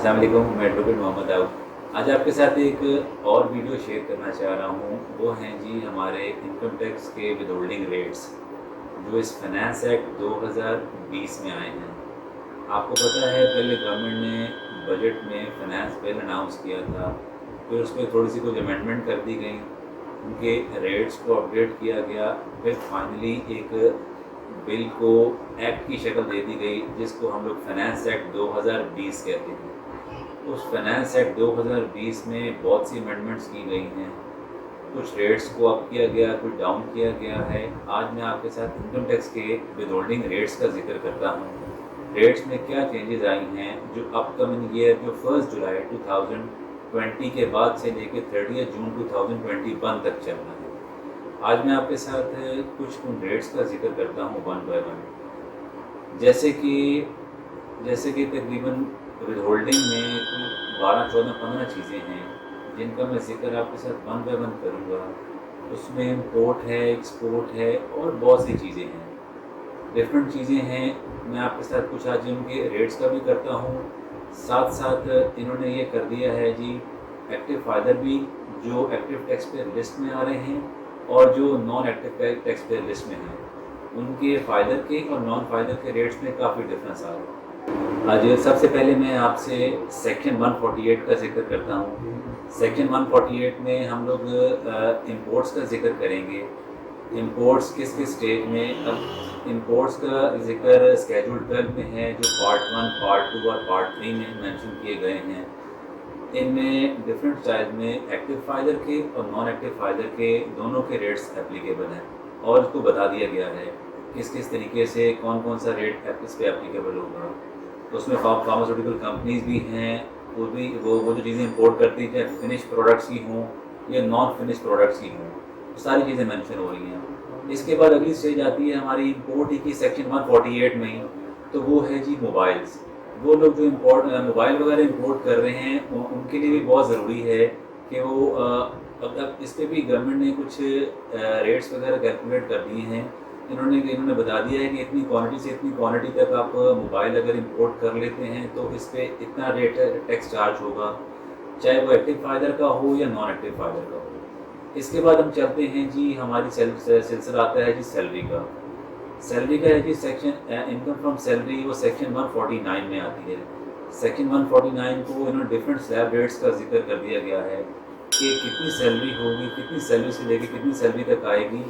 अस्सलाम वालेकुम, मैं एडवोकेट मोहम्मद आउद। आज आपके साथ एक और वीडियो शेयर करना चाह रहा हूँ। वो हैं जी हमारे इनकम टैक्स के विदहोल्डिंग रेट्स जो इस फाइनेंस एक्ट 2020 में आए हैं। आपको पता है पहले गवर्नमेंट ने बजट में फाइनेंस बिल अनाउंस किया था, फिर उस पर थोड़ी सी कुछ अमेंडमेंट कर दी गई, उनके रेट्स को अपडेट किया गया, फिर फाइनली एक बिल को एक्ट की शक्ल दे दी गई जिसको हम लोग फाइनेंस एक्ट 2020 कहते हैं। उस फाइनेंस एक्ट 2020 में बहुत सी अमेंडमेंट्स की गई हैं, कुछ रेट्स को अप किया गया, कुछ डाउन किया गया है। आज मैं आपके साथ इनकम टैक्स के विदहोल्डिंग रेट्स का जिक्र करता हूँ। रेट्स में क्या चेंजेस आई हैं जो अपकमिंग ईयर जो 1 जुलाई 2020 के बाद से लेकर 30 जून 2021 तक चल रहा है। आज मैं आपके साथ कुछ उन रेट्स का जिक्र करता हूँ वन बाय वन। जैसे कि तकरीबन विदहोल्डिंग में 12, 14, 15 चीज़ें हैं जिनका मैं जिक्र आपके साथ वन बाय वन करूँगा। उसमें इम्पोर्ट है, एक्सपोर्ट है और बहुत सी चीज़ें हैं, डिफरेंट चीज़ें हैं। मैं आपके साथ कुछ आज उनके रेट्स का भी करता हूँ। साथ साथ इन्होंने ये कर दिया है जी एक्टिव फाइदर भी जो एक्टिव टैक्स पेयर लिस्ट में आ रहे हैं और जो non active tax payer list में हैं, उनके फ़ायदर के और नॉन फाइदर के रेट्स में काफ़ी डिफरेंस आ रहा है। आज सबसे पहले मैं आपसे सेक्शन 148 का जिक्र करता हूँ। सेक्शन 148 में हम लोग इंपोर्ट्स का जिक्र करेंगे। इंपोर्ट्स किस किस स्टेज में, अब इंपोर्ट्स का जिक्र स्केड्यूल 12 में है जो पार्ट 1, पार्ट 2 और पार्ट 3 में मेंशन किए गए हैं। इनमें डिफरेंट साइज में एक्टिव फाइदर के और नॉन एक्टिव फाइदर के दोनों के रेट्स एप्लीकेबल हैं और उसको बता दिया गया है किस किस तरीके से कौन कौन सा रेट इस पर एप्लीकेबल होगा। तो उसमें फार्मास्यूटिकल कंपनीज भी हैं, वो जो चीज़ें इंपोर्ट करती हैं, चाहे फिनिश प्रोडक्ट्स की हों या नॉन फिनिश प्रोडक्ट्स की हों, तो सारी चीज़ें मेंशन हो रही हैं। इसके बाद अगली स्टेज आती है हमारी इंपोर्ट ही की सेक्शन 148 में ही, तो वो है जी मोबाइल्स। वो लोग जो मोबाइल वगैरह इंपोर्ट कर रहे हैं उनके लिए भी बहुत ज़रूरी है कि वो अब इस पर भी गवर्नमेंट ने कुछ रेट्स वगैरह कैलकुलेट कर दिए हैं। इन्होंने बता दिया है कि इतनी क्वांटिटी से इतनी क्वांटिटी तक आप मोबाइल अगर इंपोर्ट कर लेते हैं तो इस पर इतना रेट टैक्स चार्ज होगा, चाहे वो एक्टिव फाइदर का हो या नॉन एक्टिव फाइदर का हो। इसके बाद हम चलते हैं जी, हमारी सिलसिला आता है जी सैलरी का। सैलरी का है जी सेक्शन इनकम फ्रॉम सैलरी, वो सेक्शन 149 में आती है। सेक्शन 149 को इन्होंने डिफरेंट स्लैब रेट्स का जिक्र कर दिया गया है कि कितनी सैलरी होगी, कितनी सैलरी से लेकर कितनी सैलरी तक आएगी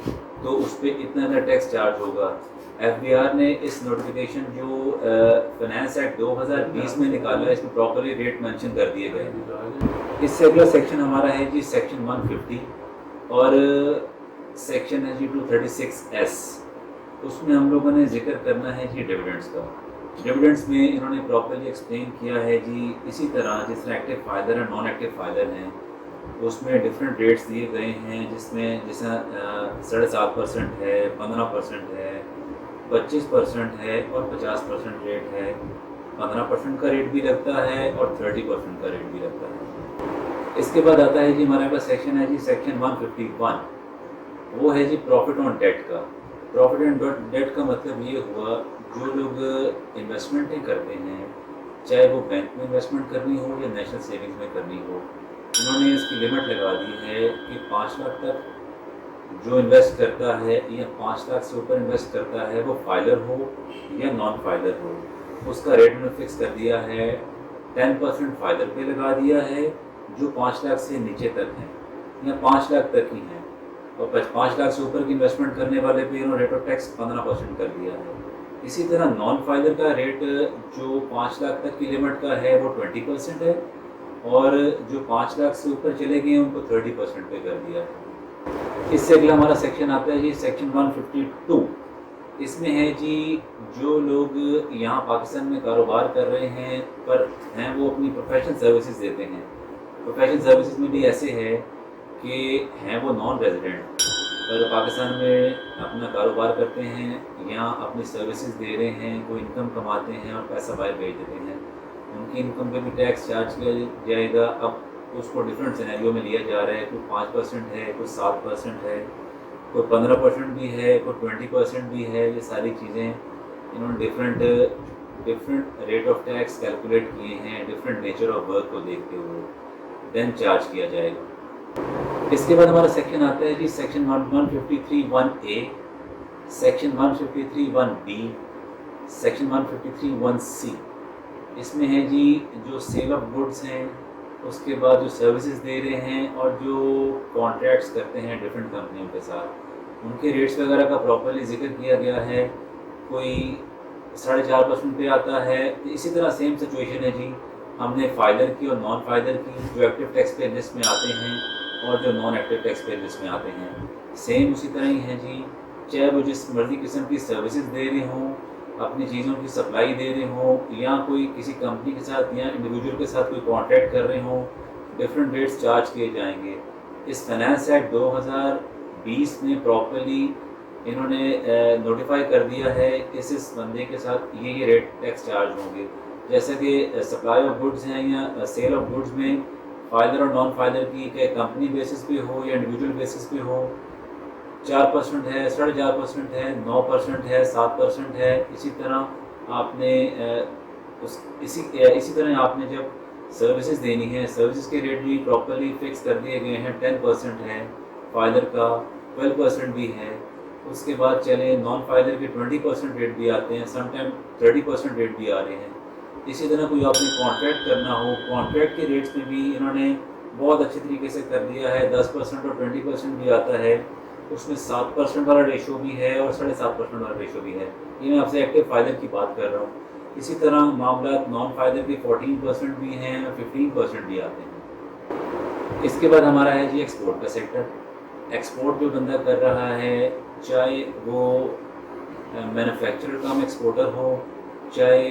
तो उस पर इतना टैक्स चार्ज होगा। एफबीआर ने इस नोटिफिकेशन जो फाइनेंस एक्ट 2020 में निकाला है, इसमें प्रॉपरली रेट मेंशन कर दिए गए हैं। इससे अगला सेक्शन हमारा है जी सेक्शन 150 और सेक्शन है जी 236S। उसमें हम लोगों ने जिक्र करना है जी डिविडेंड्स का। डिविडेंड्स में इन्होंने प्रॉपरली एक्सप्लेन किया है जी, इसी तरह जिस तरह एक्टिव फाइदर और नॉन एक्टिव फाइदर हैं उसमें डिफरेंट रेट्स दिए गए हैं, जिसमें जैसा 7.5% है, 15% है, 25% है और 50% रेट है। 15% का रेट भी लगता है और 30% का रेट भी लगता है। इसके बाद आता है जी हमारे पास सेक्शन है जी सेक्शन 151। वो है जी प्रॉफिट ऑन डेट का। प्रॉफिट ऑन डेट का मतलब ये हुआ जो लोग इन्वेस्टमेंटें करते हैं, चाहे वो बैंक में इन्वेस्टमेंट करनी हो या नेशनल सेविंग्स में करनी हो, उन्होंने इसकी लिमिट लगा दी है कि 5 लाख तक जो इन्वेस्ट करता है या 5 लाख से ऊपर इन्वेस्ट करता है वो फाइलर हो या नॉन फाइलर हो, उसका रेट उन्होंने फिक्स कर दिया है। 10% फाइलर पे लगा दिया है जो 5 लाख से नीचे तक हैं या 5 लाख तक ही हैं, और 5 लाख से ऊपर की इन्वेस्टमेंट करने वाले पे उन्होंने रेट ऑफ टैक्स 15% कर दिया है। इसी तरह नॉन फाइलर का रेट जो 5 लाख तक की लिमिट का है वो 20% है और जो 5 लाख से ऊपर चले गए उनको 30% पे कर दिया है। इससे अगला हमारा सेक्शन आता है जी सेक्शन 152। इसमें है जी जो लोग यहाँ पाकिस्तान में कारोबार कर रहे हैं पर हैं वो अपनी प्रोफेशनल सर्विसेज देते हैं। प्रोफेशनल सर्विसेज में भी ऐसे है कि हैं वो नॉन रेजिडेंट पर पाकिस्तान में अपना कारोबार करते हैं, यहाँ अपनी सर्विसेज दे रहे हैं, कोई इनकम कमाते हैं और पैसा बाहर भेज देते हैं, उनकी इनकम पे भी टैक्स चार्ज किया जाएगा। अब उसको डिफरेंट सिनेरियो में लिया जा रहा है, कोई 5% है, कोई 7% है, कोई 15% भी है, कोई 20% भी है। ये सारी चीज़ें इन्होंने different different rate of tax calculate किए हैं डिफरेंट नेचर ऑफ वर्क को देखते हुए, देन चार्ज किया जाएगा। इसके बाद हमारा सेक्शन आता है जी section 153(1)A, section 153(1)B, section 153(1)C। इसमें है जी जो सेल ऑफ गुड्स हैं, उसके बाद जो सर्विसेज दे रहे हैं और जो कॉन्ट्रैक्ट्स करते हैं डिफरेंट कंपनियों के साथ, उनके रेट्स वगैरह का प्रॉपर्ली जिक्र किया गया है। कोई 4.5% पे आता है। इसी तरह सेम सिचुएशन है जी, हमने फाइलर की और नॉन फाइलर की, जो एक्टिव टैक्स पे लिस्ट में आते हैं और जो नॉन एक्टिव टैक्स पे लिस्ट में आते हैं, सेम उसी तरह ही है जी। चाहे वो जिस मर्जी किस्म की सर्विसेज दे रहे हों, अपनी चीज़ों की सप्लाई दे रहे हों, या कोई किसी कंपनी के साथ या इंडिविजुअल के साथ कोई कॉन्ट्रैक्ट कर रहे हों, डिफरेंट रेट्स चार्ज किए जाएंगे। इस फाइनेंस एक्ट 2020 में प्रॉपर्ली इन्होंने नोटिफाई कर दिया है कि इस बंदे के साथ ये रेट टैक्स चार्ज होंगे। जैसे कि सप्लाई ऑफ गुड्स हैं या सेल ऑफ गुड्स में फाइलर और नॉन फाइलर की क्या कंपनी बेसिस पे हो या इंडिविजुअल बेसिस पे हो, 4% है, 4.5% है, 9% है, 7% है। इसी तरह आपने इसी तरह आपने जब सर्विसेज देनी है, सर्विसेज के रेट भी प्रॉपर्ली फिक्स कर दिए गए हैं। 10% है फाइलर का, 12% भी है। उसके बाद चले नॉन फाइलर के 20% रेट भी आते हैं, समटाइम 30% रेट भी आ रहे हैं। इसी तरह कोई आपने कॉन्ट्रैक्ट करना हो, कॉन्ट्रैक्ट के रेट्स में भी इन्होंने बहुत अच्छे तरीके से कर दिया है। 10% और 20% भी आता है, उसमें 7% वाला रेशो भी है और 7.5% वाला रेशो भी है। ये मैं आपसे एक्टिव फाइलर की बात कर रहा हूँ। इसी तरह मामला नॉन फाइलर के 14% भी हैं और 15% भी आते हैं। इसके बाद हमारा है जी एक्सपोर्ट का सेक्टर। एक्सपोर्ट जो बंदा कर रहा है, चाहे वो मैन्युफैक्चरर कम एक्सपोर्टर हो, चाहे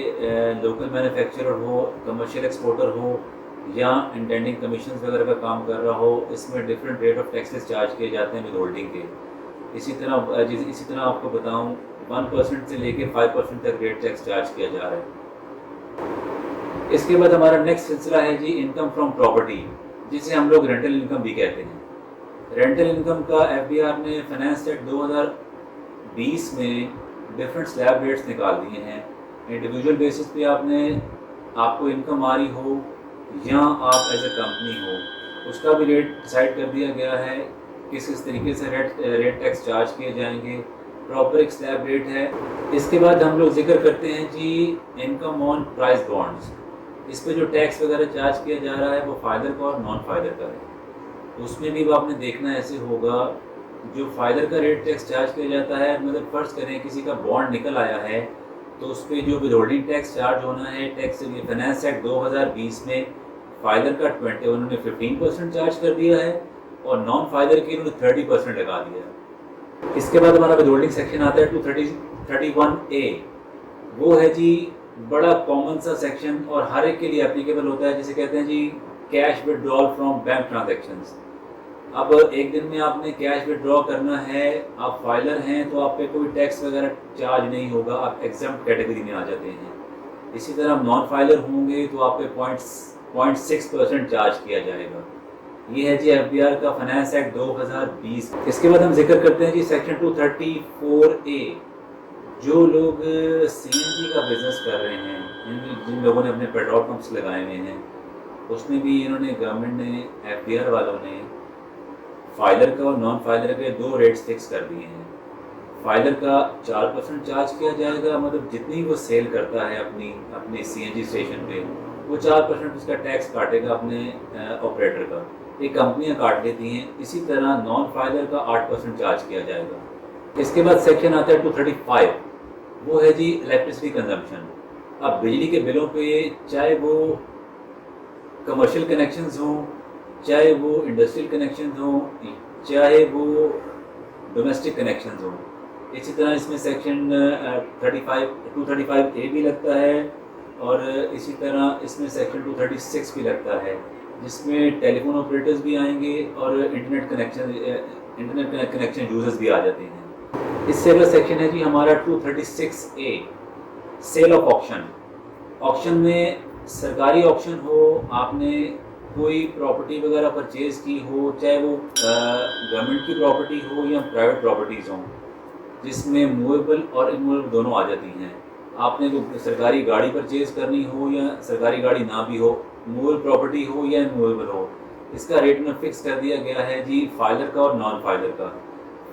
लोकल मैन्युफैक्चरर हो, कमर्शियल एक्सपोर्टर हो, या इंटेंडिंग कमीशन वगैरह का काम कर रहा हो, इसमें different rate of taxes charge किए जाते हैं विद होल्डिंग के। इसी तरह आपको बताऊं 1% से लेके 5% तक रेट टैक्स चार्ज किया जा रहा है। इसके बाद हमारा नेक्स्ट सिलसिला है जी इनकम फ्रॉम प्रॉपर्टी, जिसे हम लोग रेंटल इनकम भी कहते हैं। रेंटल इनकम का FBR ने फाइनेंस एक्ट 2020 में डिफरेंट स्लैब रेट्स निकाल दिए हैं। इंडिविजुअल बेसिस पे आपको इनकम आ रही हो या आप एज ए कंपनी हो, उसका भी रेट डिसाइड कर दिया गया है। किस तरीके से रेट टैक्स चार्ज किए जाएंगे, प्रॉपर एक स्लैब रेट है। इसके बाद हम लोग जिक्र करते हैं जी इनकम ऑन प्राइस बॉन्ड्स। इस पे जो टैक्स वगैरह चार्ज किया जा रहा है वो फाइलर का और नॉन फाइलर का है। उसमें भी आपने देखना ऐसे होगा, जो फाइलर का रेट टैक्स चार्ज किया जाता है, मतलब फ़र्ज़ करें किसी का बॉन्ड निकल आया है, तो उस पर जो विदहोल्डिंग टैक्स चार्ज होना है, टैक्स फाइनेंस एक्ट 2020 में फाइलर का उन्होंने 15% चार्ज कर दिया है और नॉन फाइलर के उन्होंने 30% लगा दिया है। इसके बाद हमारा विदहोल्डिंग सेक्शन आता है 231A। वो है जी बड़ा कॉमन सा सेक्शन और हर एक के लिए एप्लीकेबल होता है, जिसे कहते हैं जी cash withdrawal from bank transactions. अब एक दिन में आपने कैश विड्रॉ करना है, आप फाइलर हैं तो आप पे कोई टैक्स वगैरह चार्ज नहीं होगा, आप एग्जम्प्ट कैटेगरी में आ जाते हैं। इसी तरह आप नॉन फाइलर होंगे तो आप पे 0.6% चार्ज किया जाएगा। ये है जी FBR का फाइनेंस एक्ट 2020। इसके बाद हम जिक्र करते हैं जी सेक्शन 234A। जो लोग CNG का बिजनेस कर रहे हैं, जिन लोगों ने अपने पेट्रोल पंप्स लगाए हुए हैं, उसमें भी इन्होंने गवर्नमेंट ने FBR वालों ने फाइलर का और नॉन फाइलर के 2 रेट्स फिक्स कर दिए हैं। फाइलर का 4% चार्ज किया जाएगा, मतलब जितनी वो सेल करता है अपनी CNG स्टेशन पे, वो 4% उसका टैक्स काटेगा अपने ऑपरेटर का। ये कंपनियां काट लेती हैं। इसी तरह नॉन फाइलर का 8% चार्ज किया जाएगा। इसके बाद सेक्शन आता है 235। वो है जी इलेक्ट्रिसिटी कंजम्पशन। अब बिजली के बिलों पे, चाहे वो कमर्शियल कनेक्शंस हों, चाहे वो इंडस्ट्रियल कनेक्शंस हों, चाहे वो डोमेस्टिक कनेक्शंस हों, इसी तरह इसमें सेक्शन 235A भी लगता है और इसी तरह इसमें सेक्शन 236 भी लगता है, जिसमें टेलीफोन ऑपरेटर्स भी आएंगे और इंटरनेट कनेक्शन यूजर्स भी आ जाते हैं। इससे अगला सेक्शन है जी हमारा 236A, cell of auction. Auction में सरकारी ऑक्शन हो, आपने कोई प्रॉपर्टी वगैरह परचेज़ की हो, चाहे वो गवर्नमेंट की प्रॉपर्टी हो या प्राइवेट प्रॉपर्टीज़ हों, जिसमें मूवेबल और इमूवेबल दोनों आ जाती हैं। आपने कोई सरकारी गाड़ी परचेज़ करनी हो या सरकारी गाड़ी ना भी हो, मूवेबल प्रॉपर्टी हो या इमूवेबल हो, इसका रेट में फिक्स कर दिया गया है जी फाइलर का और नॉन फाइलर का।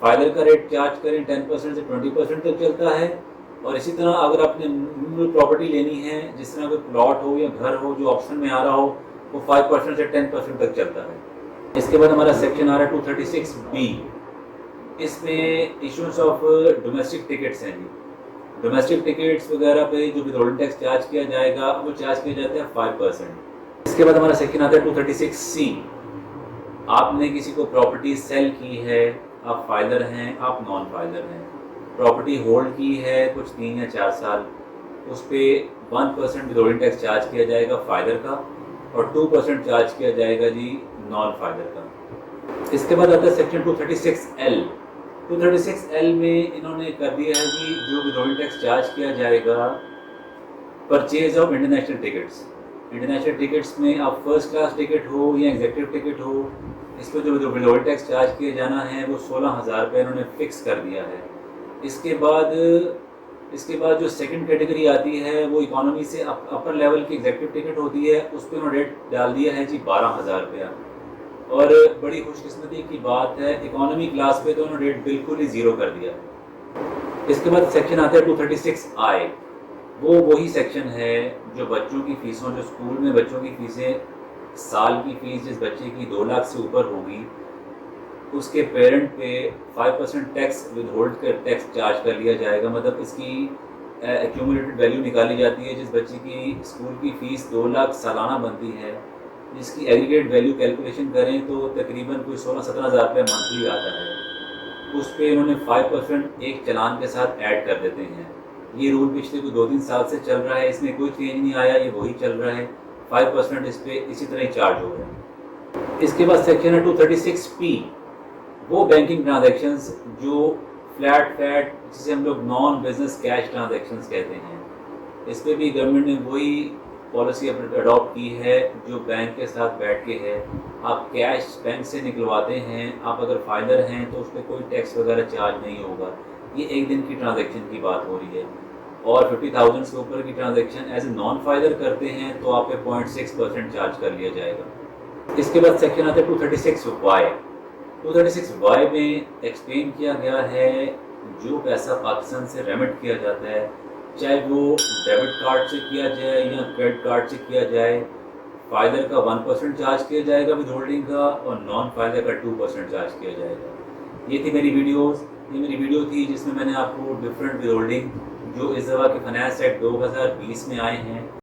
फाइलर का रेट चार्ज करें 10% से 20% तक चलता है, और इसी तरह अगर आपने मूवेबल प्रॉपर्टी लेनी है, जिस तरह कोई प्लॉट हो या घर हो जो ऑप्शन में आ रहा हो, वो 5% से 10% तक चलता है। इसके बाद हमारा सेक्शन आ रहा है 236B। इसमें इशूस ऑफ डोमेस्टिक टिकट्स हैं जी। डोमेस्टिक टिकट्स वगैरह पे जो विथहोल्डिंग टैक्स चार्ज किया जाएगा वो चार्ज किया जाता है 5%। इसके बाद हमारा सेक्शन आता है 236C। आपने किसी को प्रॉपर्टी सेल की है, आप फाइलर हैं, आप नॉन फाइलर हैं, प्रॉपर्टी होल्ड की है कुछ 3 या 4 साल, उस पर 1% विथहोल्डिंग टैक्स चार्ज किया जाएगा फाइलर का और 2% चार्ज किया जाएगा जी नॉन फाइलर का। इसके बाद आता है सेक्शन 236L। 236L में इन्होंने कर दिया है कि जो विथहोल्डिंग टैक्स चार्ज किया जाएगा purchase of international tickets. International tickets में आप फर्स्ट क्लास टिकट हो या एग्जीक्यूटिव टिकट हो, इस पर जो विथहोल्डिंग टैक्स चार्ज किए जाना है वो 16,000 रुपये इन्होंने फिक्स कर दिया है। इसके बाद जो सेकंड कैटेगरी आती है वो इकोनॉमी से अपर लेवल की एग्जीक्यूटिव टिकट होती है, उस पर उन्होंने रेट डाल दिया है जी 12,000 रुपया। और बड़ी खुशकिस्मती की बात है इकोनॉमी क्लास पे तो उन्होंने रेट बिल्कुल ही ज़ीरो कर दिया है। इसके बाद सेक्शन आता है 236I। वो वही सेक्शन है जो बच्चों की फ़ीसों, जो स्कूल में बच्चों की फ़ीसें, साल की फ़ीस जिस बच्चे की 2 लाख से ऊपर होगी उसके पेरेंट पे 5% टैक्स विदहोल्ड कर टैक्स चार्ज कर लिया जाएगा। मतलब इसकी एक्यूमुलेटेड वैल्यू निकाली जाती है। जिस बच्चे की स्कूल की फ़ीस 2 लाख सालाना बनती है, जिसकी एग्रीगेट वैल्यू कैलकुलेशन करें तो तकरीबन कोई 16-17 हज़ार रुपये मंथली आता है, उस पर इन्होंने 5% एक चालान के साथ ऐड कर देते हैं। ये रूल पिछले कोई 2-3 साल से चल रहा है, इसमें कोई चेंज नहीं आया, ये वही चल रहा है। 5% इस पर इसी तरह ही चार्ज हो रहा है। इसके बाद सेक्शन है 236P। वो बैंकिंग ट्रांजैक्शंस जो फ्लैट जिसे हम लोग नॉन बिजनेस कैश ट्रांजैक्शंस कहते हैं, इस पर भी गवर्नमेंट ने वही पॉलिसी अडॉप्ट की है जो बैंक के साथ बैठ के है। आप कैश बैंक से निकलवाते हैं, आप अगर फाइलर हैं तो उस पर कोई टैक्स वगैरह चार्ज नहीं होगा। ये एक दिन की ट्रांजैक्शन की बात हो रही है, और 50,000 से ऊपर की transaction as a non filer करते हैं तो आप पे 0.6% चार्ज कर लिया जाएगा। इसके बाद सेक्शन आता है 236Y। 236Y में एक्सप्लेन किया गया है जो पैसा पाकिस्तान से रेमिट किया जाता है, चाहे वो डेबिट कार्ड से किया जाए या क्रेडिट कार्ड से किया जाए, फाइलर का 1% चार्ज किया जाएगा विदहोल्डिंग का और नॉन फाइलर का 2% चार्ज किया जाएगा। ये थी मेरी वीडियो थी जिसमें मैंने आपको डिफरेंट विदहोल्डिंग जो इस दफ़ा के फाइनेंस एक्ट 2020 में आए हैं